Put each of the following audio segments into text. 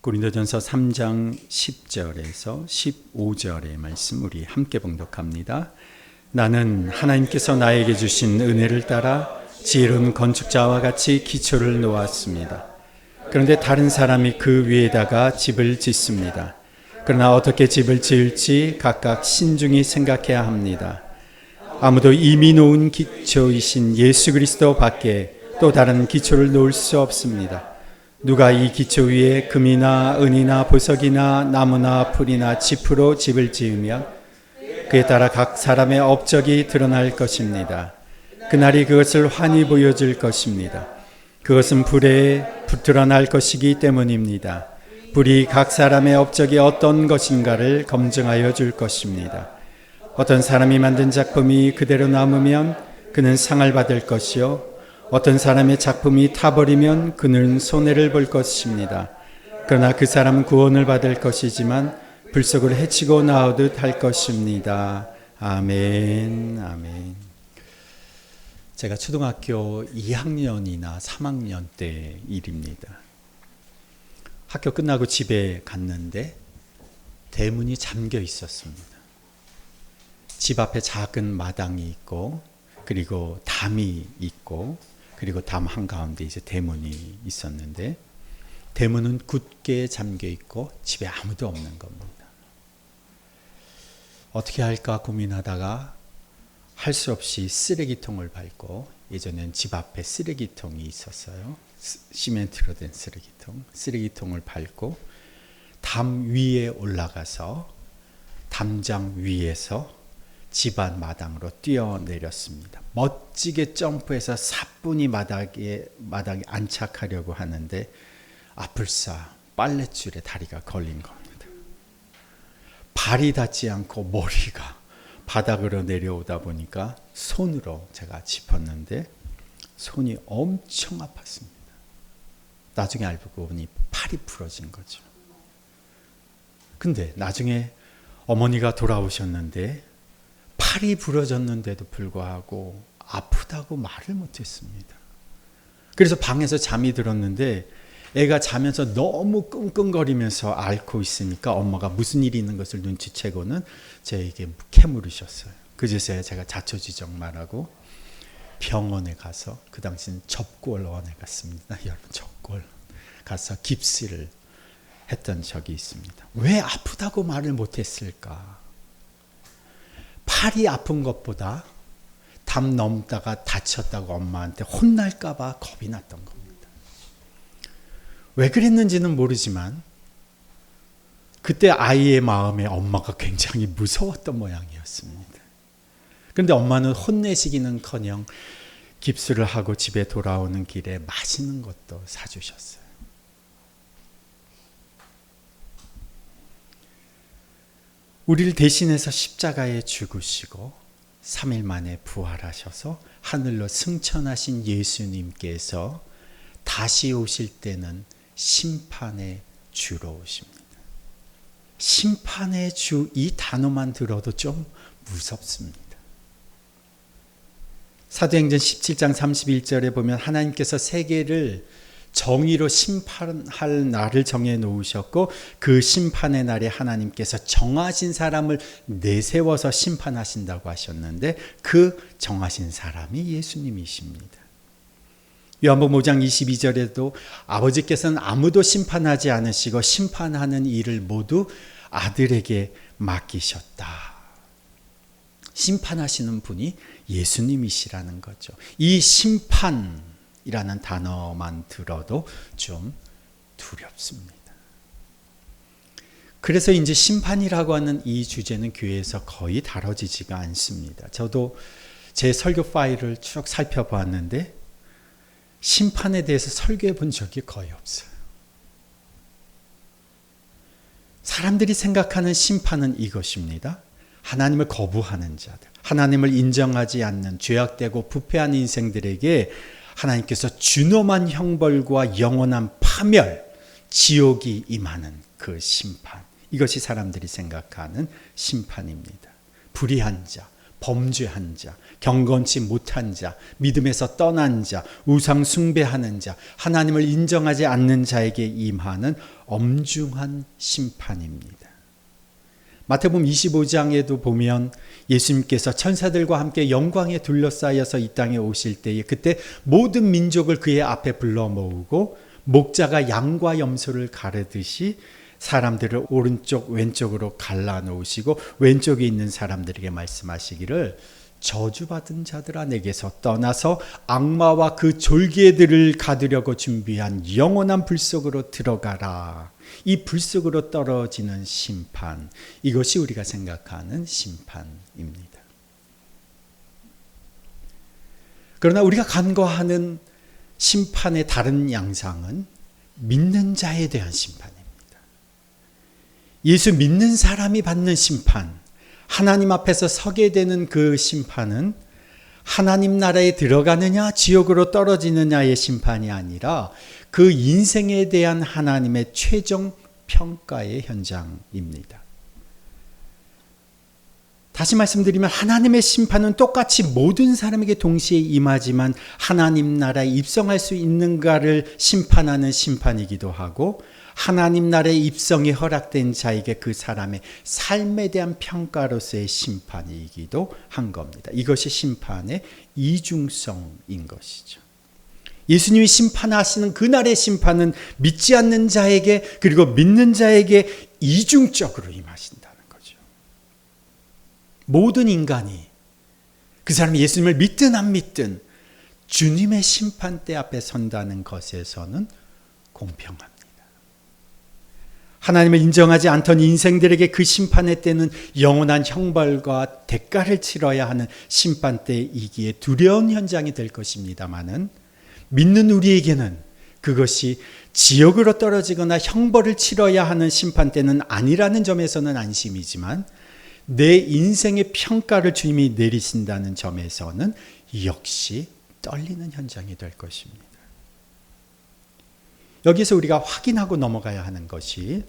고린도전서 3장 10절에서 15절의 말씀 우리 함께 봉독합니다. 나는 하나님께서 나에게 주신 은혜를 따라 지혜로운 건축자와 같이 기초를 놓았습니다. 그런데 다른 사람이 그 위에다가 집을 짓습니다. 그러나 어떻게 집을 지을지 각각 신중히 생각해야 합니다. 아무도 이미 놓은 기초이신 예수 그리스도 밖에 또 다른 기초를 놓을 수 없습니다. 누가 이 기초 위에 금이나 은이나 보석이나 나무나 풀이나 짚으로 집을 지으면 그에 따라 각 사람의 업적이 드러날 것입니다. 그날이 그것을 환히 보여줄 것입니다. 그것은 불에 드러날 것이기 때문입니다. 불이 각 사람의 업적이 어떤 것인가를 검증하여 줄 것입니다. 어떤 사람이 만든 작품이 그대로 남으면 그는 상을 받을 것이요, 어떤 사람의 작품이 타버리면 그는 손해를 볼 것입니다. 그러나 그 사람은 구원을 받을 것이지만 불속을 헤치고 나오듯 할 것입니다. 아멘, 아멘. 제가 초등학교 2학년이나 3학년 때 일입니다. 학교 끝나고 집에 갔는데 대문이 잠겨 있었습니다. 집 앞에 작은 마당이 있고, 그리고 담이 있고, 그리고 담 한가운데 이제 대문이 있었는데 대문은 굳게 잠겨 있고 집에 아무도 없는 겁니다. 어떻게 할까 고민하다가 할 수 없이 쓰레기통을 밟고, 예전엔 집 앞에 쓰레기통이 있었어요. 시멘트로 된 쓰레기통을 밟고 담 위에 올라가서 담장 위에서 집안 마당으로 뛰어내렸습니다. 멋지게 점프해서 사뿐히 마당에 안착하려고 하는데 아플싸 빨랫줄에 다리가 걸린 겁니다. 발이 닿지 않고 머리가 바닥으로 내려오다 보니까 손으로 제가 짚었는데 손이 엄청 아팠습니다. 나중에 알고 보니 팔이 부러진 거죠. 근데 나중에 어머니가 돌아오셨는데 팔이 부러졌는데도 불구하고 아프다고 말을 못했습니다. 그래서 방에서 잠이 들었는데 애가 자면서 너무 끙끙거리면서 앓고 있으니까 엄마가 무슨 일이 있는 것을 눈치채고는 저에게 캐물으셨어요. 그제서야 제가 자초지종 말하고 병원에 가서, 그 당시는 접골원에 갔습니다. 여러분, 접골 가서 깁스를 했던 적이 있습니다. 왜 아프다고 말을 못했을까? 팔이 아픈 것보다 담 넘다가 다쳤다고 엄마한테 혼날까 봐 겁이 났던 겁니다. 왜 그랬는지는 모르지만 그때 아이의 마음에 엄마가 굉장히 무서웠던 모양이었습니다. 그런데 엄마는 혼내시기는커녕 깁스를 하고 집에 돌아오는 길에 맛있는 것도 사주셨어요. 우리를 대신해서 십자가에 죽으시고 3일 만에 부활하셔서 하늘로 승천하신 예수님께서 다시 오실 때는 심판의 주로 오십니다. 심판의 주, 이 단어만 들어도 좀 무섭습니다. 사도행전 17장 31절에 보면 하나님께서 세계를 정의로 심판할 날을 정해 놓으셨고, 그 심판의 날에 하나님께서 정하신 사람을 내세워서 심판하신다고 하셨는데 그 정하신 사람이 예수님이십니다. 요한복음 5장 22절에도 아버지께서는 아무도 심판하지 않으시고 심판하는 일을 모두 아들에게 맡기셨다. 심판하시는 분이 예수님이시라는 거죠. 이 심판이라는 단어만 들어도 좀 두렵습니다. 그래서 이제 심판이라고 하는 이 주제는 교회에서 거의 다뤄지지가 않습니다. 저도 제 설교 파일을 쭉 살펴보았는데 심판에 대해서 설교해 본 적이 거의 없어요. 사람들이 생각하는 심판은 이것입니다. 하나님을 거부하는 자들, 하나님을 인정하지 않는 죄악되고 부패한 인생들에게 하나님께서 준엄한 형벌과 영원한 파멸, 지옥이 임하는 그 심판, 이것이 사람들이 생각하는 심판입니다. 불의한 자, 범죄한 자, 경건치 못한 자, 믿음에서 떠난 자, 우상 숭배하는 자, 하나님을 인정하지 않는 자에게 임하는 엄중한 심판입니다. 마태복음 25장에도 보면 예수님께서 천사들과 함께 영광에 둘러싸여서 이 땅에 오실 때에 그때 모든 민족을 그의 앞에 불러 모으고 목자가 양과 염소를 가르듯이 사람들을 오른쪽 왼쪽으로 갈라놓으시고 왼쪽에 있는 사람들에게 말씀하시기를 저주받은 자들아 내게서 떠나서 악마와 그 졸개들을 가두려고 준비한 영원한 불 속으로 들어가라. 이 불 속으로 떨어지는 심판, 이것이 우리가 생각하는 심판입니다. 그러나 우리가 간과하는 심판의 다른 양상은 믿는 자에 대한 심판입니다. 예수 믿는 사람이 받는 심판, 하나님 앞에서 서게 되는 그 심판은 하나님 나라에 들어가느냐 지옥으로 떨어지느냐의 심판이 아니라 그 인생에 대한 하나님의 최종 평가의 현장입니다. 다시 말씀드리면 하나님의 심판은 똑같이 모든 사람에게 동시에 임하지만 하나님 나라에 입성할 수 있는가를 심판하는 심판이기도 하고 하나님 나라의 입성이 허락된 자에게 그 사람의 삶에 대한 평가로서의 심판이기도 한 겁니다. 이것이 심판의 이중성인 것이죠. 예수님이 심판하시는 그날의 심판은 믿지 않는 자에게 그리고 믿는 자에게 이중적으로 임하신다는 거죠. 모든 인간이 그 사람이 예수님을 믿든 안 믿든 주님의 심판대 앞에 선다는 것에서는 공평합니다. 하나님을 인정하지 않던 인생들에게 그 심판의 때는 영원한 형벌과 대가를 치러야 하는 심판대이기에 두려운 현장이 될 것입니다마는 믿는 우리에게는 그것이 지옥으로 떨어지거나 형벌을 치러야 하는 심판대는 아니라는 점에서는 안심이지만 내 인생의 평가를 주님이 내리신다는 점에서는 역시 떨리는 현장이 될 것입니다. 여기서 우리가 확인하고 넘어가야 하는 것이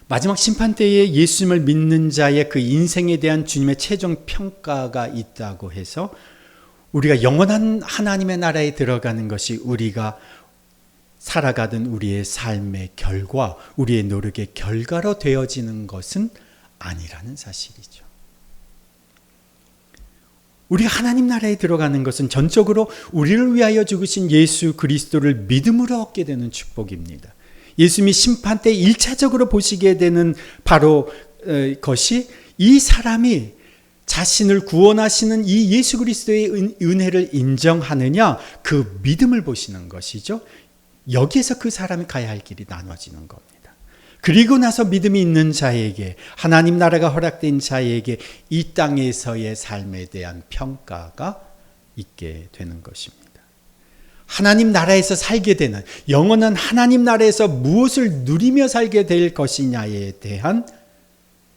마지막 심판 때에 예수님을 믿는 자의 그 인생에 대한 주님의 최종 평가가 있다고 해서 우리가 영원한 하나님의 나라에 들어가는 것이 우리가 살아가던 우리의 삶의 결과, 우리의 노력의 결과로 되어지는 것은 아니라는 사실이죠. 우리가 하나님 나라에 들어가는 것은 전적으로 우리를 위하여 죽으신 예수 그리스도를 믿음으로 얻게 되는 축복입니다. 예수님이 심판 때 1차적으로 보시게 되는 바로 것이 이 사람이 자신을 구원하시는 이 예수 그리스도의 은혜를 인정하느냐 그 믿음을 보시는 것이죠. 여기에서 그 사람이 가야 할 길이 나눠지는 겁니다. 그리고 나서 믿음이 있는 자에게 하나님 나라가 허락된 자에게 이 땅에서의 삶에 대한 평가가 있게 되는 것입니다. 하나님 나라에서 살게 되는 영원한 하나님 나라에서 무엇을 누리며 살게 될 것이냐에 대한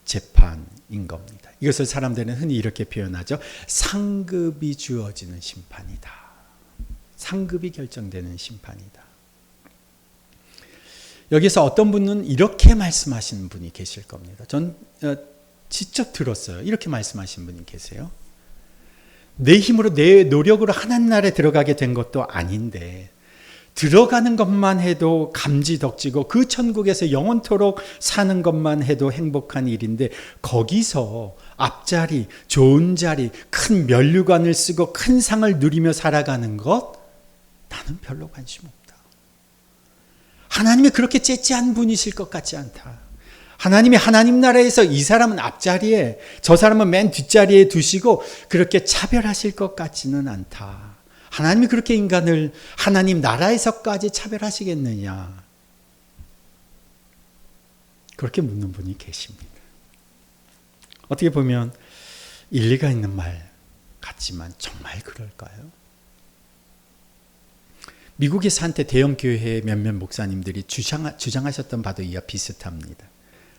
재판인 겁니다. 이것을 사람들은 흔히 이렇게 표현하죠. 상급이 주어지는 심판이다. 상급이 결정되는 심판이다. 여기서 어떤 분은 이렇게 말씀하시는 분이 계실 겁니다. 전 직접 들었어요. 이렇게 말씀하시는 분이 계세요. 내 힘으로 내 노력으로 하나님 나라에 들어가게 된 것도 아닌데 들어가는 것만 해도 감지덕지고 그 천국에서 영원토록 사는 것만 해도 행복한 일인데 거기서 앞자리, 좋은 자리, 큰 면류관을 쓰고 큰 상을 누리며 살아가는 것 나는 별로 관심 없다. 하나님이 그렇게 째째한 분이실 것 같지 않다. 하나님이 하나님 나라에서 이 사람은 앞자리에 저 사람은 맨 뒷자리에 두시고 그렇게 차별하실 것 같지는 않다. 하나님이 그렇게 인간을 하나님 나라에서까지 차별하시겠느냐. 그렇게 묻는 분이 계십니다. 어떻게 보면 일리가 있는 말 같지만 정말 그럴까요? 미국에서 한때 대형 교회 몇몇 목사님들이 주장하셨던 바도 이와 비슷합니다.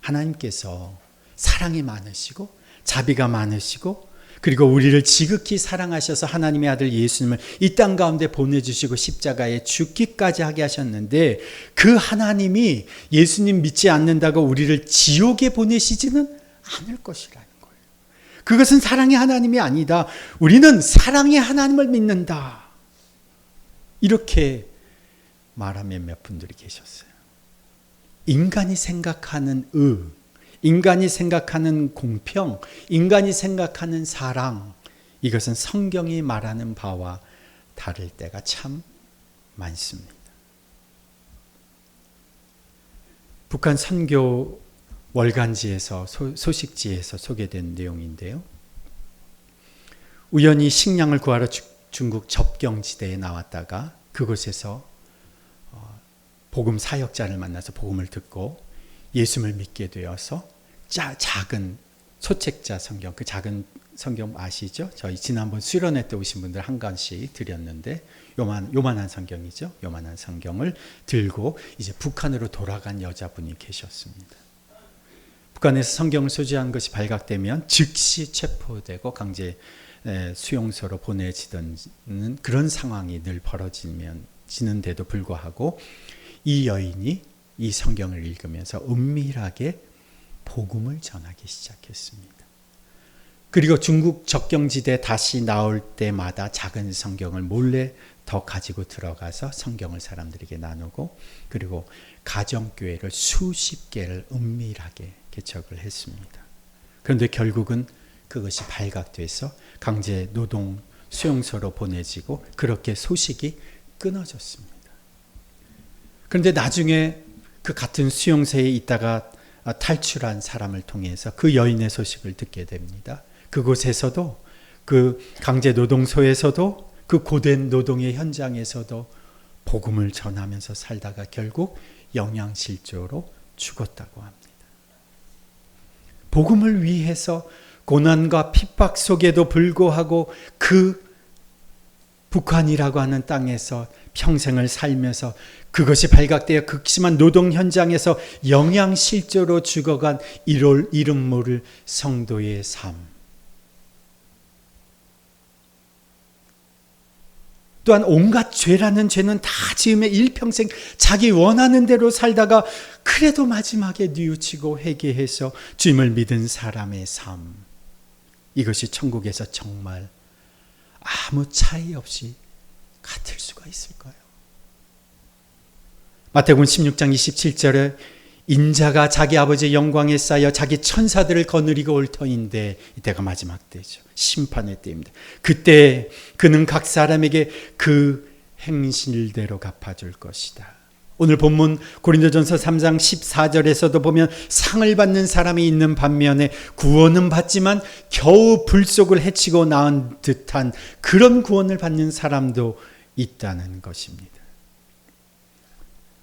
하나님께서 사랑이 많으시고 자비가 많으시고 그리고 우리를 지극히 사랑하셔서 하나님의 아들 예수님을 이 땅 가운데 보내주시고 십자가에 죽기까지 하게 하셨는데 그 하나님이 예수님 믿지 않는다고 우리를 지옥에 보내시지는 않을 것이라는 거예요. 그것은 사랑의 하나님이 아니다. 우리는 사랑의 하나님을 믿는다. 이렇게 말하면 몇 분들이 계셨어요. 인간이 생각하는 인간이 생각하는 공평, 인간이 생각하는 사랑, 이것은 성경이 말하는 바와 다를 때가 참 많습니다. 북한 선교 월간지에서 소식지에서 소개된 내용인데요. 우연히 식량을 구하러 중국 접경지대에 나왔다가 그곳에서 복음 사역자를 만나서 복음을 듣고 예수를 믿게 되어서 작은 소책자 성경, 그 작은 성경 아시죠? 저희 지난번 수련회 때 오신 분들 한 권씩 드렸는데 요만한 성경이죠. 요만한 성경을 들고 이제 북한으로 돌아간 여자분이 계셨습니다. 북한에서 성경을 소지한 것이 발각되면 즉시 체포되고 강제 수용소로 보내지는 그런 상황이 늘 벌어지는데도 불구하고 이 여인이 이 성경을 읽으면서 은밀하게 복음을 전하기 시작했습니다. 그리고 중국 접경지대 다시 나올 때마다 작은 성경을 몰래 더 가지고 들어가서 성경을 사람들에게 나누고 그리고 가정교회를 수십 개를 은밀하게 개척을 했습니다. 그런데 결국은 그것이 발각돼서 강제 노동 수용소로 보내지고 그렇게 소식이 끊어졌습니다. 그런데 나중에 그 같은 수용소에 있다가 탈출한 사람을 통해서 그 여인의 소식을 듣게 됩니다. 그곳에서도 그 강제 노동소에서도 그 고된 노동의 현장에서도 복음을 전하면서 살다가 결국 영양실조로 죽었다고 합니다. 복음을 위해서 고난과 핍박 속에도 불구하고 그 북한이라고 하는 땅에서 평생을 살면서 그것이 발각되어 극심한 노동 현장에서 영양실조로 죽어간 이름 모를 성도의 삶. 또한 온갖 죄라는 죄는 다 지으며 일평생 자기 원하는 대로 살다가 그래도 마지막에 뉘우치고 회개해서 주님을 믿은 사람의 삶. 이것이 천국에서 정말 아무 차이 없이 같을 수가 있을까요? 마태복음 16장 27절에 인자가 자기 아버지의 영광에 쌓여 자기 천사들을 거느리고 올 터인데 이때가 마지막 때죠. 심판의 때입니다. 그때 그는 각 사람에게 그 행실대로 갚아줄 것이다. 오늘 본문 고린도전서 3장 14절에서도 보면 상을 받는 사람이 있는 반면에 구원은 받지만 겨우 불속을 헤치고 나은 듯한 그런 구원을 받는 사람도 있다는 것입니다.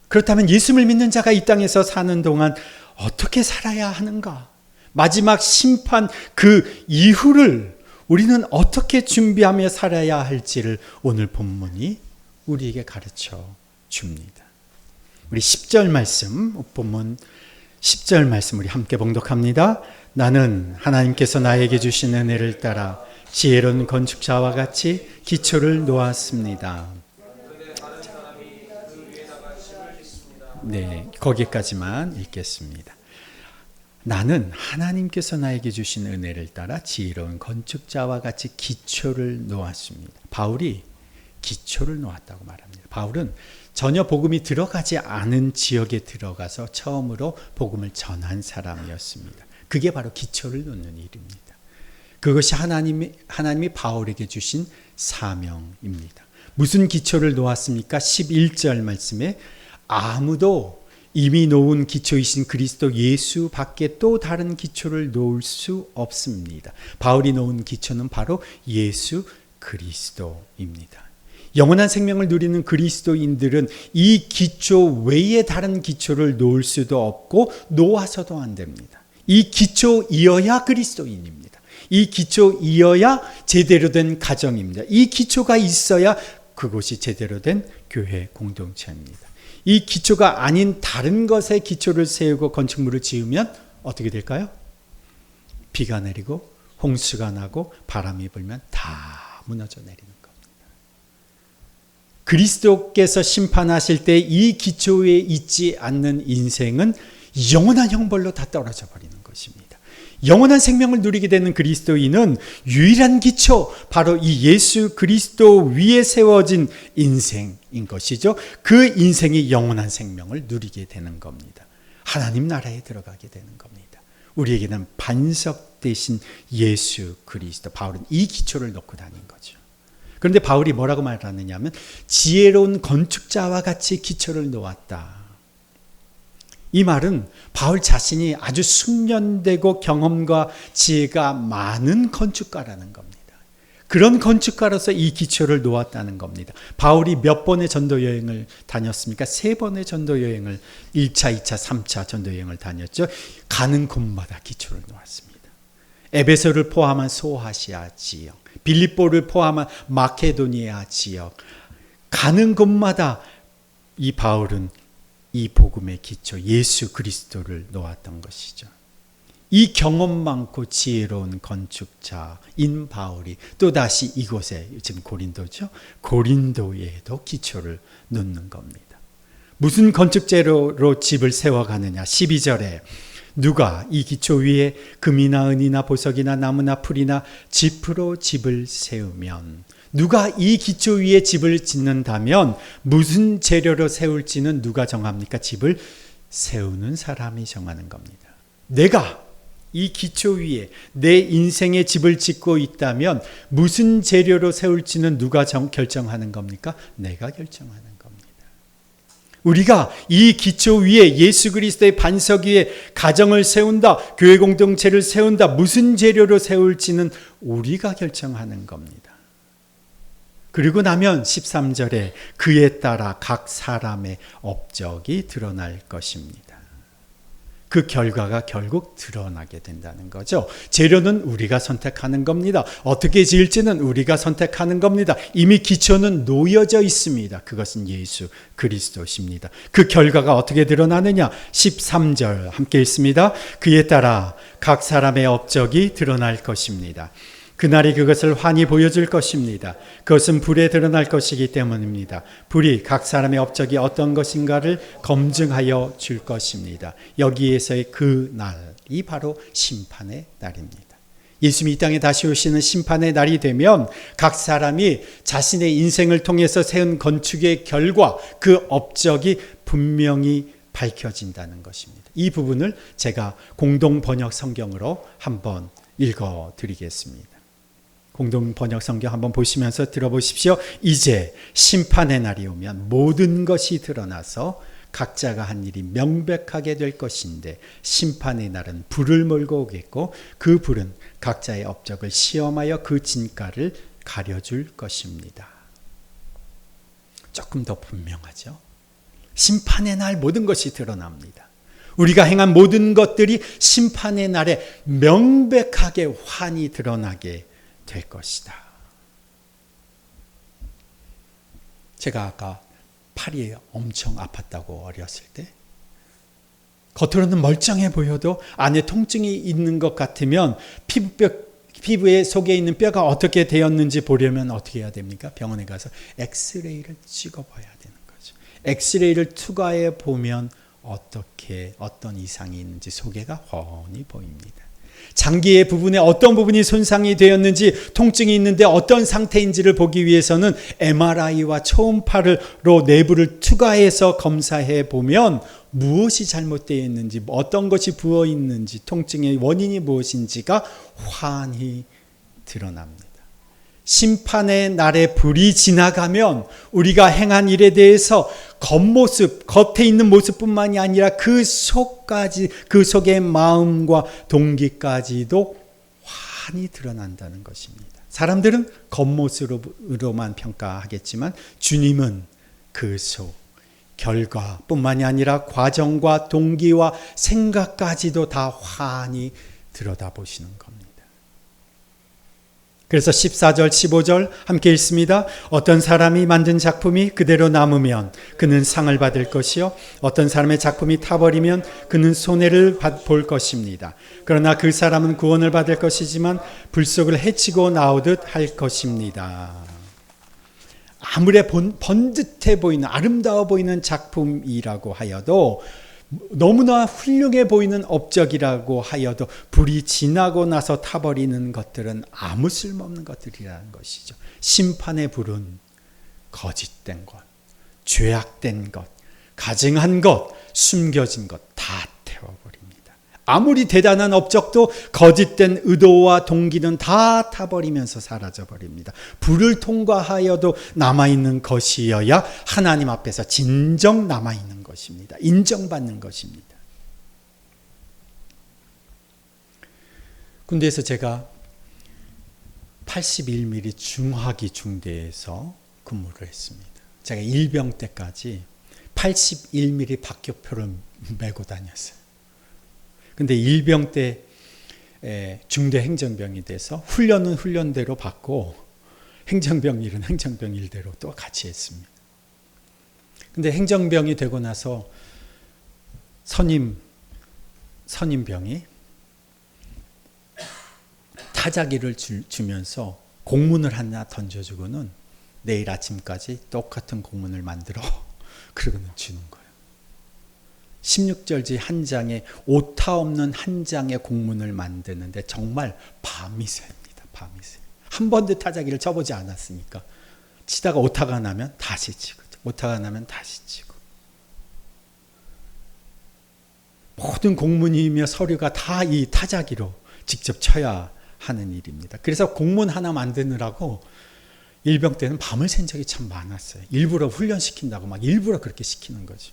그렇다면 예수를 믿는 자가 이 땅에서 사는 동안 어떻게 살아야 하는가? 마지막 심판 그 이후를 우리는 어떻게 준비하며 살아야 할지를 오늘 본문이 우리에게 가르쳐 줍니다. 우리 10절 말씀, 본문 10절 말씀 우리 함께 봉독합니다. 나는 하나님께서 나에게 주신 은혜를 따라 지혜로운 건축자와 같이 기초를 놓았습니다. 네, 거기까지만 읽겠습니다. 나는 하나님께서 나에게 주신 은혜를 따라 지혜로운 건축자와 같이 기초를 놓았습니다. 바울이 기초를 놓았다고 말합니다. 바울은 전혀 복음이 들어가지 않은 지역에 들어가서 처음으로 복음을 전한 사람이었습니다. 그게 바로 기초를 놓는 일입니다. 그것이 하나님이 바울에게 주신 사명입니다. 무슨 기초를 놓았습니까? 11절 말씀에 아무도 이미 놓은 기초이신 그리스도 예수 밖에 또 다른 기초를 놓을 수 없습니다. 바울이 놓은 기초는 바로 예수 그리스도입니다. 영원한 생명을 누리는 그리스도인들은 이 기초 외에 다른 기초를 놓을 수도 없고 놓아서도 안 됩니다. 이 기초이어야 그리스도인입니다. 이 기초이어야 제대로 된 가정입니다. 이 기초가 있어야 그곳이 제대로 된 교회 공동체입니다. 이 기초가 아닌 다른 것에 기초를 세우고 건축물을 지으면 어떻게 될까요? 비가 내리고 홍수가 나고 바람이 불면 다 무너져 내리는 겁니다. 그리스도께서 심판하실 때 이 기초에 있지 않는 인생은 영원한 형벌로 다 떨어져 버리는 것입니다. 영원한 생명을 누리게 되는 그리스도인은 유일한 기초, 바로 이 예수 그리스도 위에 세워진 인생인 것이죠. 그 인생이 영원한 생명을 누리게 되는 겁니다. 하나님 나라에 들어가게 되는 겁니다. 우리에게는 반석 대신 예수 그리스도, 바울은 이 기초를 놓고 다닌 거죠. 그런데 바울이 뭐라고 말하느냐면 지혜로운 건축자와 같이 기초를 놓았다. 이 말은 바울 자신이 아주 숙련되고 경험과 지혜가 많은 건축가라는 겁니다. 그런 건축가로서 이 기초를 놓았다는 겁니다. 바울이 몇 번의 전도 여행을 다녔습니까? 3번의 전도 여행을 1차, 2차, 3차 전도 여행을 다녔죠. 가는 곳마다 기초를 놓았습니다. 에베소를 포함한 소아시아 지역, 빌립보를 포함한 마케도니아 지역, 가는 곳마다 이 바울은 이 복음의 기초 예수 그리스도를 놓았던 것이죠. 이 경험 많고 지혜로운 건축자인 바울이 또다시 이곳에, 지금 고린도죠, 고린도에도 기초를 놓는 겁니다. 무슨 건축재료로 집을 세워가느냐. 12절에 누가 이 기초 위에 금이나 은이나 보석이나 나무나 풀이나 짚으로 집을 세우면, 누가 이 기초 위에 집을 짓는다면 무슨 재료로 세울지는 누가 정합니까? 집을 세우는 사람이 정하는 겁니다. 내가 이 기초 위에 내 인생의 집을 짓고 있다면 무슨 재료로 세울지는 누가 결정하는 겁니까? 내가 결정하는 겁니다. 우리가 이 기초 위에 예수 그리스도의 반석 위에 가정을 세운다, 교회 공동체를 세운다, 무슨 재료로 세울지는 우리가 결정하는 겁니다. 그리고 나면 13절에 그에 따라 각 사람의 업적이 드러날 것입니다. 그 결과가 결국 드러나게 된다는 거죠. 재료는 우리가 선택하는 겁니다. 어떻게 지을지는 우리가 선택하는 겁니다. 이미 기초는 놓여져 있습니다. 그것은 예수 그리스도십니다. 그 결과가 어떻게 드러나느냐? 13절 함께 읽습니다. 그에 따라 각 사람의 업적이 드러날 것입니다. 그날이 그것을 환히 보여줄 것입니다. 그것은 불에 드러날 것이기 때문입니다. 불이 각 사람의 업적이 어떤 것인가를 검증하여 줄 것입니다. 여기에서의 그 날이 바로 심판의 날입니다. 예수님이 이 땅에 다시 오시는 심판의 날이 되면 각 사람이 자신의 인생을 통해서 세운 건축의 결과, 그 업적이 분명히 밝혀진다는 것입니다. 이 부분을 제가 공동 번역 성경으로 한번 읽어 드리겠습니다. 공동 번역 성경 한번 보시면서 들어보십시오. 이제 심판의 날이 오면 모든 것이 드러나서 각자가 한 일이 명백하게 될 것인데 심판의 날은 불을 몰고 오겠고 그 불은 각자의 업적을 시험하여 그 진가를 가려줄 것입니다. 조금 더 분명하죠. 심판의 날 모든 것이 드러납니다. 우리가 행한 모든 것들이 심판의 날에 명백하게 환히 드러나게 될 것이다. 제가 아까 팔이 엄청 아팠다고 어렸을 때, 겉으로는 멀쩡해 보여도 안에 통증이 있는 것 같으면 피부에 속에 있는 뼈가 어떻게 되었는지 보려면 어떻게 해야 됩니까? 병원에 가서 엑스레이를 찍어봐야 되는 거죠. 엑스레이를 투과해 보면 어떤 이상이 있는지 소개가 훤히 보입니다. 장기의 부분에 어떤 부분이 손상이 되었는지, 통증이 있는데 어떤 상태인지를 보기 위해서는 MRI와 초음파로 내부를 투과해서 검사해 보면 무엇이 잘못되어 있는지, 어떤 것이 부어 있는지, 통증의 원인이 무엇인지가 환히 드러납니다. 심판의 날에 불이 지나가면 우리가 행한 일에 대해서 겉모습, 겉에 있는 모습뿐만이 아니라 그 속까지, 그 속의 마음과 동기까지도 환히 드러난다는 것입니다. 사람들은 겉모습으로만 평가하겠지만 주님은 그 속, 결과뿐만이 아니라 과정과 동기와 생각까지도 다 환히 들여다보시는 겁니다. 그래서 14절, 15절 함께 읽습니다. 어떤 사람이 만든 작품이 그대로 남으면 그는 상을 받을 것이요, 어떤 사람의 작품이 타버리면 그는 손해를 볼 것입니다. 그러나 그 사람은 구원을 받을 것이지만 불속을 헤치고 나오듯 할 것입니다. 아무리 번듯해 보이는, 아름다워 보이는 작품이라고 하여도 너무나 훌륭해 보이는 업적이라고 하여도 불이 지나고 나서 타버리는 것들은 아무 쓸모없는 것들이라는 것이죠. 심판의 불은 거짓된 것, 죄악된 것, 가증한 것, 숨겨진 것 다 태워버립니다. 아무리 대단한 업적도 거짓된 의도와 동기는 다 타버리면서 사라져버립니다. 불을 통과하여도 남아있는 것이어야 하나님 앞에서 진정 남아있는 것입니다. 인정받는 것입니다. 군대에서 제가 81mm 중화기 중대에서 근무를 했습니다. 제가 일병 때까지 81mm 박격표를 메고 다녔어요. 근데 일병 때 중대 행정병이 돼서 훈련은 훈련대로 받고 행정병 일은 행정병 일대로 또 같이 했습니다. 근데 행정병이 되고 나서 선임병이 타자기를 주면서 공문을 하나 던져주고는 내일 아침까지 똑같은 공문을 만들어 그러고는 주는 거예요. 16절지 한 장에 오타 없는 한 장의 공문을 만드는데 정말 밤이 새입니다. 밤이 새. 한 번도 타자기를 쳐보지 않았으니까 치다가 오타가 나면 다시 치고 오타가 나면 다시 치고 모든 공문이며 서류가 다 이 타자기로 직접 쳐야 하는 일입니다. 그래서 공문 하나 만드느라고 일병 때는 밤을 샌 적이 참 많았어요. 일부러 훈련시킨다고 막 일부러 그렇게 시키는 거죠.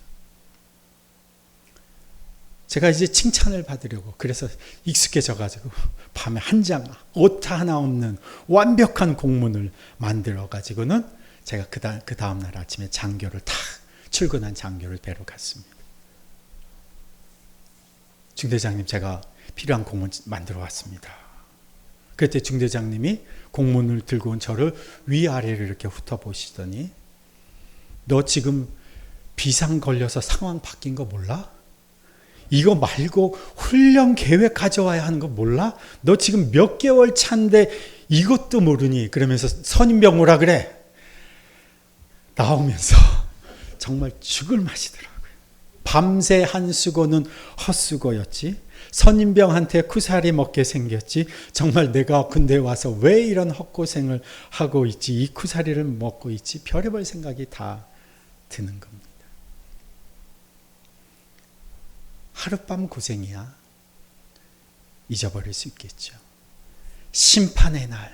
제가 이제 칭찬을 받으려고 그래서 익숙해져가지고 밤에 한 장 오타 하나 없는 완벽한 공문을 만들어가지고는 제가 그 다음날 아침에 장교를 탁 출근한 장교를 뵈러 갔습니다. 중대장님, 제가 필요한 공문 만들어 왔습니다. 그때 중대장님이 공문을 들고 온 저를 위아래를 이렇게 훑어보시더니 너 지금 비상 걸려서 상황 바뀐 거 몰라? 이거 말고 훈련 계획 가져와야 하는 거 몰라? 너 지금 몇 개월 차인데 이것도 모르니? 그러면서 선임병 오라 그래. 나오면서 정말 죽을 맛이더라고요. 밤새 한 수고는 헛수고였지. 선임병한테 쿠사리 먹게 생겼지. 정말 내가 군대 와서 왜 이런 헛고생을 하고 있지. 이 쿠사리를 먹고 있지. 별의별 생각이 다 드는 겁니다. 하룻밤 고생이야 잊어버릴 수 있겠죠. 심판의 날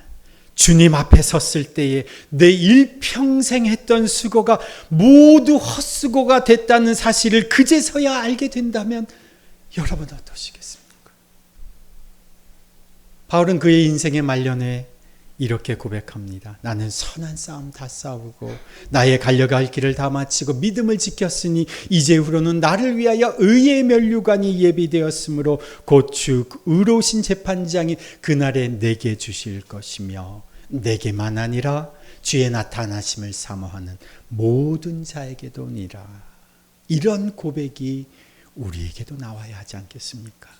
주님 앞에 섰을 때에 내 일평생 했던 수고가 모두 헛수고가 됐다는 사실을 그제서야 알게 된다면 여러분 어떠시겠습니까? 바울은 그의 인생의 말년에 이렇게 고백합니다. 나는 선한 싸움 다 싸우고 나의 달려갈 길을 다 마치고 믿음을 지켰으니 이제후로는 나를 위하여 의의 면류관이 예비되었으므로 곧 주 의로우신 재판장이 그날에 내게 주실 것이며 내게만 아니라 주의 나타나심을 사모하는 모든 자에게도니라. 이런 고백이 우리에게도 나와야 하지 않겠습니까?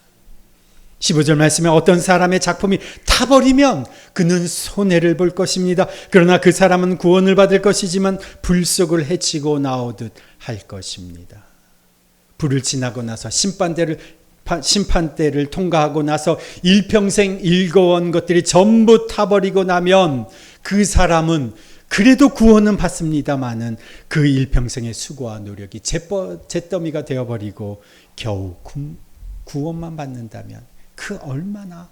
15절 말씀에 어떤 사람의 작품이 타버리면 그는 손해를 볼 것입니다. 그러나 그 사람은 구원을 받을 것이지만 불 속을 헤치고 나오듯 할 것입니다. 불을 지나고 나서 심판대를 통과하고 나서 일평생 일궈온 것들이 전부 타버리고 나면 그 사람은 그래도 구원은 받습니다마는 그 일평생의 수고와 노력이 잿더미가 되어버리고 겨우 구원만 받는다면 그 얼마나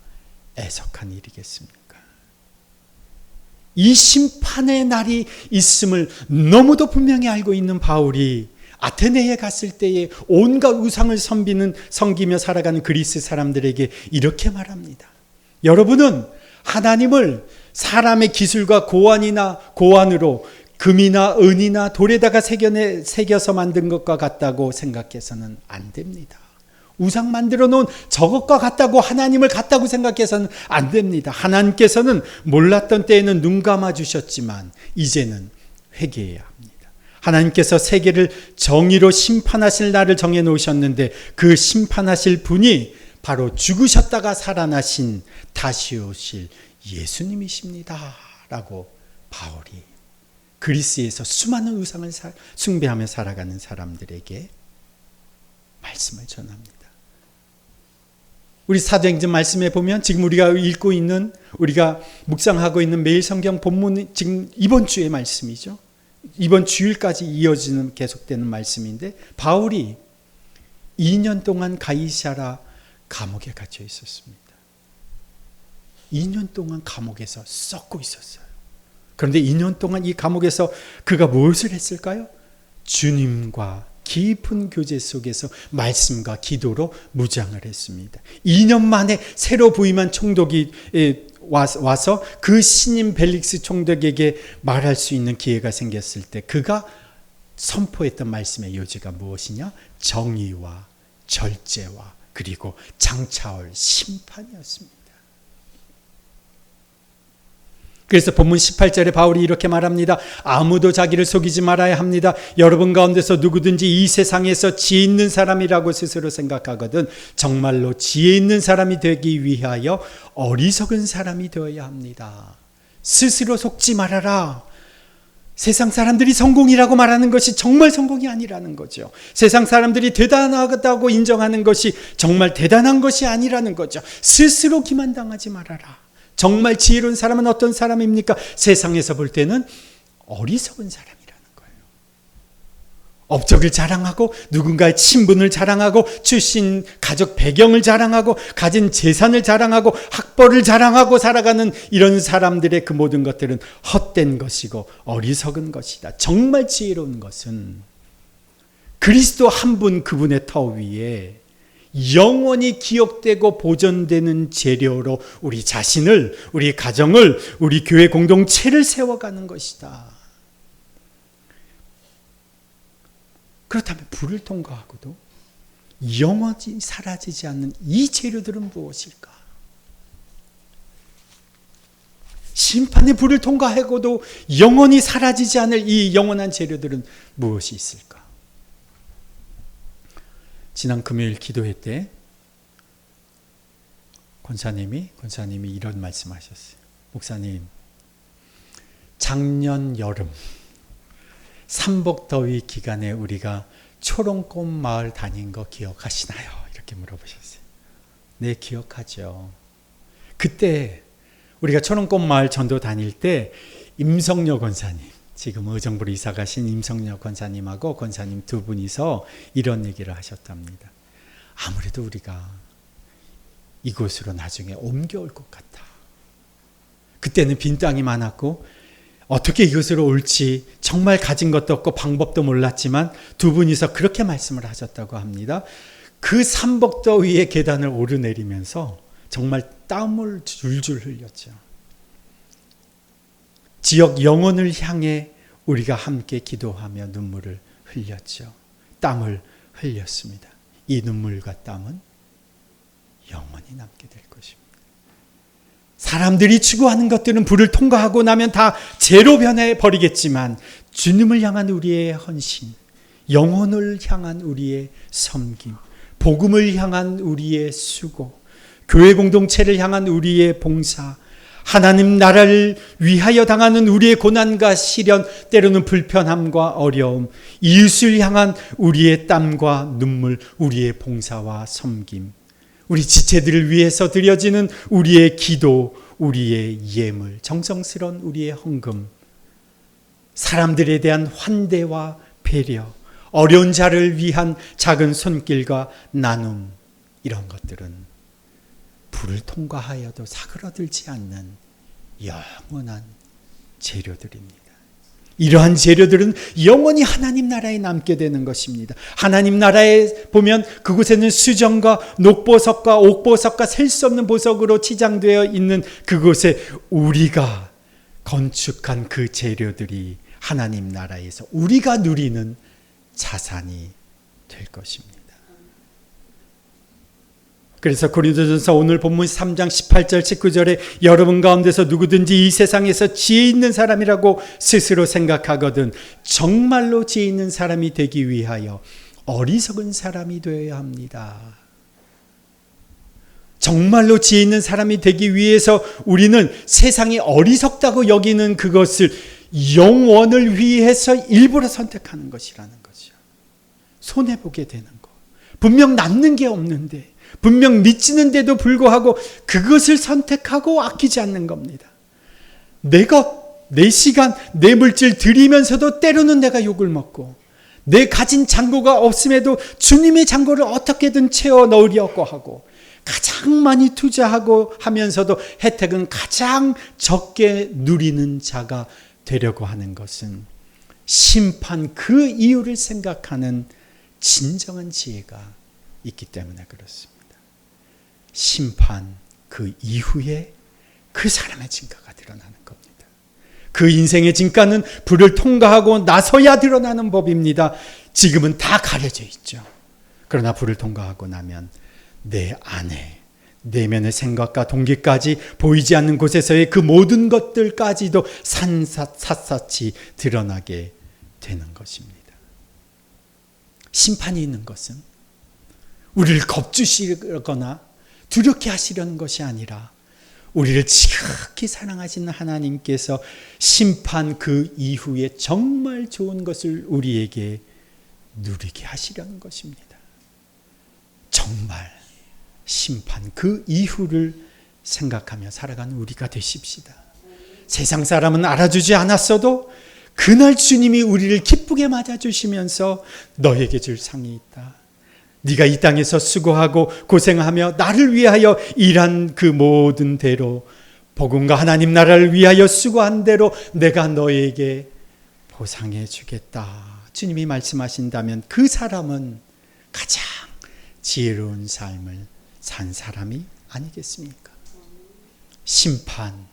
애석한 일이겠습니까? 이 심판의 날이 있음을 너무도 분명히 알고 있는 바울이 아테네에 갔을 때에 온갖 우상을 섬기며 살아가는 그리스 사람들에게 이렇게 말합니다. 여러분은 하나님을 사람의 기술과 고안으로 금이나 은이나 돌에다가 새겨서 만든 것과 같다고 생각해서는 안 됩니다. 우상 만들어 놓은 저것과 같다고 하나님을 같다고 생각해서는 안 됩니다. 하나님께서는 몰랐던 때에는 눈 감아 주셨지만 이제는 회개해야 합니다. 하나님께서 세계를 정의로 심판하실 날을 정해 놓으셨는데 그 심판하실 분이 바로 죽으셨다가 살아나신 다시 오실 예수님이십니다. 라고 바울이 그리스에서 수많은 우상을 숭배하며 살아가는 사람들에게 말씀합니다. 말씀을 전합니다. 우리 사도행전 말씀에 보면 지금 우리가 읽고 있는, 우리가 묵상하고 있는 매일 성경 본문이 지금 이번 주의 말씀이죠. 이번 주일까지 이어지는 계속되는 말씀인데, 바울이 2년 동안 가이사라 감옥에 갇혀 있었습니다. 2년 동안 감옥에서 썩고 있었어요. 그런데 2년 동안 이 감옥에서 그가 무엇을 했을까요? 주님과 깊은 교제 속에서 말씀과 기도로 무장을 했습니다. 2년 만에 새로 부임한 총독이 와서 그 신임 벨릭스 총독에게 말할 수 있는 기회가 생겼을 때 그가 선포했던 말씀의 요지가 무엇이냐? 정의와 절제와 그리고 장차올 심판이었습니다. 그래서 본문 18절에 바울이 이렇게 말합니다. 아무도 자기를 속이지 말아야 합니다. 여러분 가운데서 누구든지 이 세상에서 지혜 있는 사람이라고 스스로 생각하거든 정말로 지혜 있는 사람이 되기 위하여 어리석은 사람이 되어야 합니다. 스스로 속지 말아라. 세상 사람들이 성공이라고 말하는 것이 정말 성공이 아니라는 거죠. 세상 사람들이 대단하다고 인정하는 것이 정말 대단한 것이 아니라는 거죠. 스스로 기만당하지 말아라. 정말 지혜로운 사람은 어떤 사람입니까? 세상에서 볼 때는 어리석은 사람이라는 거예요. 업적을 자랑하고 누군가의 친분을 자랑하고 출신 가족 배경을 자랑하고 가진 재산을 자랑하고 학벌을 자랑하고 살아가는 이런 사람들의 그 모든 것들은 헛된 것이고 어리석은 것이다. 정말 지혜로운 것은 그리스도 한 분 그분의 터 위에 영원히 기억되고 보존되는 재료로 우리 자신을, 우리 가정을, 우리 교회 공동체를 세워가는 것이다. 그렇다면 불을 통과하고도 영원히 사라지지 않는 이 재료들은 무엇일까? 심판의 불을 통과하고도 영원히 사라지지 않을 이 영원한 재료들은 무엇이 있을까? 지난 금요일 기도회 때 권사님이 이런 말씀하셨어요. 목사님, 작년 여름 삼복더위 기간에 우리가 초롱꽃 마을 다닌 거 기억하시나요? 이렇게 물어보셨어요. 네, 기억하죠. 그때 우리가 초롱꽃 마을 전도 다닐 때 임성녀 권사님, 지금 의정부로 이사 가신 임성녀 권사님하고 권사님 두 분이서 이런 얘기를 하셨답니다. 아무래도 우리가 이곳으로 나중에 옮겨올 것 같아. 그때는 빈 땅이 많았고 어떻게 이곳으로 올지 정말 가진 것도 없고 방법도 몰랐지만 두 분이서 그렇게 말씀을 하셨다고 합니다. 그 삼복더위의 계단을 오르내리면서 정말 땀을 줄줄 흘렸죠. 지역 영혼을 향해 우리가 함께 기도하며 눈물을 흘렸죠. 땀을 흘렸습니다. 이 눈물과 땀은 영원히 남게 될 것입니다. 사람들이 추구하는 것들은 불을 통과하고 나면 다 재로 변해버리겠지만 주님을 향한 우리의 헌신, 영혼을 향한 우리의 섬김, 복음을 향한 우리의 수고, 교회 공동체를 향한 우리의 봉사, 하나님 나라를 위하여 당하는 우리의 고난과 시련, 때로는 불편함과 어려움, 이웃을 향한 우리의 땀과 눈물, 우리의 봉사와 섬김, 우리 지체들을 위해서 드려지는 우리의 기도, 우리의 예물, 정성스러운 우리의 헌금, 사람들에 대한 환대와 배려, 어려운 자를 위한 작은 손길과 나눔, 이런 것들은 불을 통과하여도 사그러들지 않는 영원한 재료들입니다. 이러한 재료들은 영원히 하나님 나라에 남게 되는 것입니다. 하나님 나라에 보면 그곳에는 수정과 녹보석과 옥보석과 셀 수 없는 보석으로 치장되어 있는 그곳에 우리가 건축한 그 재료들이 하나님 나라에서 우리가 누리는 자산이 될 것입니다. 그래서 고린도전서 오늘 본문 3장 18절 19절에 여러분 가운데서 누구든지 이 세상에서 지혜 있는 사람이라고 스스로 생각하거든 정말로 지혜 있는 사람이 되기 위하여 어리석은 사람이 되어야 합니다. 정말로 지혜 있는 사람이 되기 위해서 우리는 세상이 어리석다고 여기는 그것을 영원을 위해서 일부러 선택하는 것이라는 거죠. 손해보게 되는 것, 분명 남는 게 없는데, 분명 미치는데도 불구하고 그것을 선택하고 아끼지 않는 겁니다. 내 것, 내 시간, 내 물질 들이면서도 때로는 내가 욕을 먹고, 내 가진 잔고가 없음에도 주님의 잔고를 어떻게든 채워 넣으려고 하고, 가장 많이 투자하고 하면서도 혜택은 가장 적게 누리는 자가 되려고 하는 것은 심판 그 이유를 생각하는 진정한 지혜가 있기 때문에 그렇습니다. 심판 그 이후에 그 사람의 진가가 드러나는 겁니다. 그 인생의 진가는 불을 통과하고 나서야 드러나는 법입니다. 지금은 다 가려져 있죠. 그러나 불을 통과하고 나면 내 안에, 내면의 생각과 동기까지 보이지 않는 곳에서의 그 모든 것들까지도 샅샅이 드러나게 되는 것입니다. 심판이 있는 것은 우리를 겁주시거나 두렵게 하시려는 것이 아니라 우리를 지극히 사랑하시는 하나님께서 심판 그 이후에 정말 좋은 것을 우리에게 누리게 하시려는 것입니다. 정말 심판 그 이후를 생각하며 살아가는 우리가 되십시다. 세상 사람은 알아주지 않았어도 그날 주님이 우리를 기쁘게 맞아주시면서 너에게 줄 상이 있다. 네가 이 땅에서 수고하고 고생하며 나를 위하여 일한 그 모든 대로, 복음과 하나님 나라를 위하여 수고한 대로 내가 너에게 보상해 주겠다. 주님이 말씀하신다면 그 사람은 가장 지혜로운 삶을 산 사람이 아니겠습니까? 심판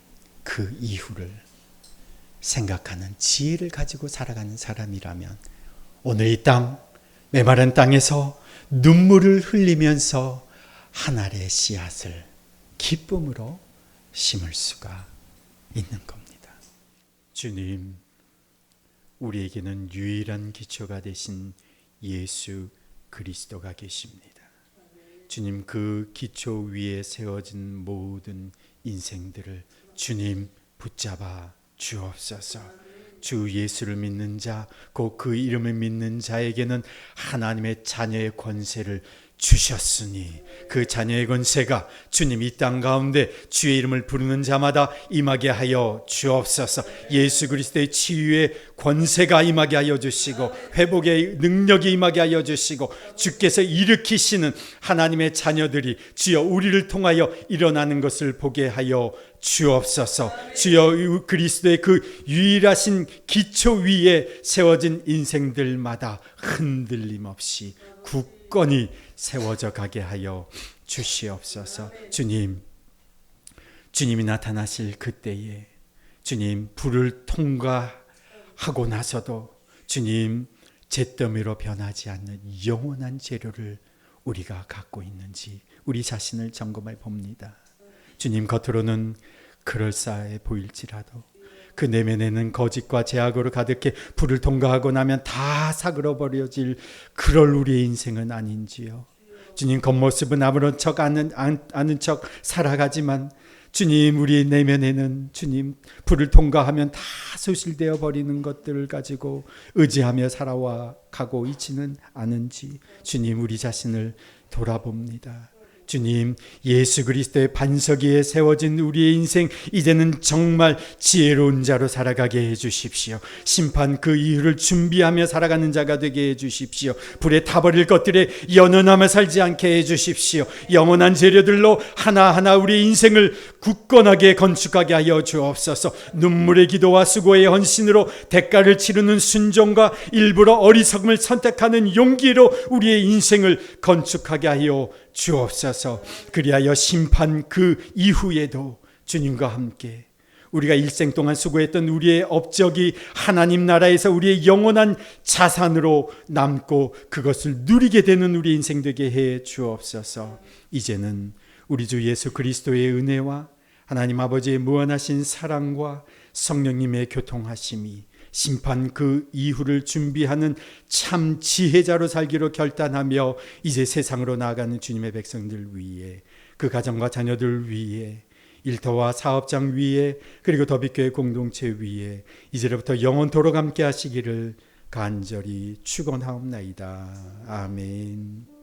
그 이후를 생각하는 지혜를 가지고 살아가는 사람이라면 오늘 이 땅, 메마른 땅에서 눈물을 흘리면서 한 알의 씨앗을 기쁨으로 심을 수가 있는 겁니다. 주님, 우리에게는 유일한 기초가 되신 예수 그리스도가 계십니다. 주님, 그 기초 위에 세워진 모든 인생들을 주님 붙잡아 주옵소서. 주 예수를 믿는 자, 곧 그 이름을 믿는 자에게는 하나님의 자녀의 권세를 주셨으니 그 자녀의 권세가 주님 이 땅 가운데 주의 이름을 부르는 자마다 임하게 하여 주옵소서. 예수 그리스도의 치유의 권세가 임하게 하여 주시고 회복의 능력이 임하게 하여 주시고 주께서 일으키시는 하나님의 자녀들이 주여 우리를 통하여 일어나는 것을 보게 하여 주옵소서. 주여 그리스도의 그 유일하신 기초 위에 세워진 인생들마다 흔들림 없이 굳건히 세워져 가게 하여 주시옵소서. 주님, 주님이 나타나실 그때에 주님 불을 통과하고 나서도 주님 잿더미로 변하지 않는 영원한 재료를 우리가 갖고 있는지 우리 자신을 점검해 봅니다. 주님, 겉으로는 그럴싸해 보일지라도 그 내면에는 거짓과 죄악으로 가득해 불을 통과하고 나면 다 사그러버려질 그럴 우리의 인생은 아닌지요. 주님, 겉모습은 아무런 척 아는 척 살아가지만 주님 우리 내면에는 주님 불을 통과하면 다 소실되어 버리는 것들을 가지고 의지하며 살아와 가고 있지는 않은지 주님 우리 자신을 돌아봅니다. 주님, 예수 그리스도의 반석 위에 세워진 우리의 인생 이제는 정말 지혜로운 자로 살아가게 해주십시오. 심판 그 이후를 준비하며 살아가는 자가 되게 해주십시오. 불에 타버릴 것들에 연연하며 살지 않게 해주십시오. 영원한 재료들로 하나하나 우리의 인생을 굳건하게 건축하게 하여 주옵소서. 눈물의 기도와 수고의 헌신으로 대가를 치르는 순종과 일부러 어리석음을 선택하는 용기로 우리의 인생을 건축하게 하여 주옵소서. 그리하여 심판 그 이후에도 주님과 함께 우리가 일생 동안 수고했던 우리의 업적이 하나님 나라에서 우리의 영원한 자산으로 남고 그것을 누리게 되는 우리 인생 되게 해 주옵소서. 이제는 우리 주 예수 그리스도의 은혜와 하나님 아버지의 무한하신 사랑과 성령님의 교통하심이 심판 그 이후를 준비하는 참 지혜자로 살기로 결단하며 이제 세상으로 나아가는 주님의 백성들 위에, 그 가정과 자녀들 위에, 일터와 사업장 위에, 그리고 더빛교회 공동체 위에 이제로부터 영원토록 함께 하시기를 간절히 축원하옵나이다. 아멘.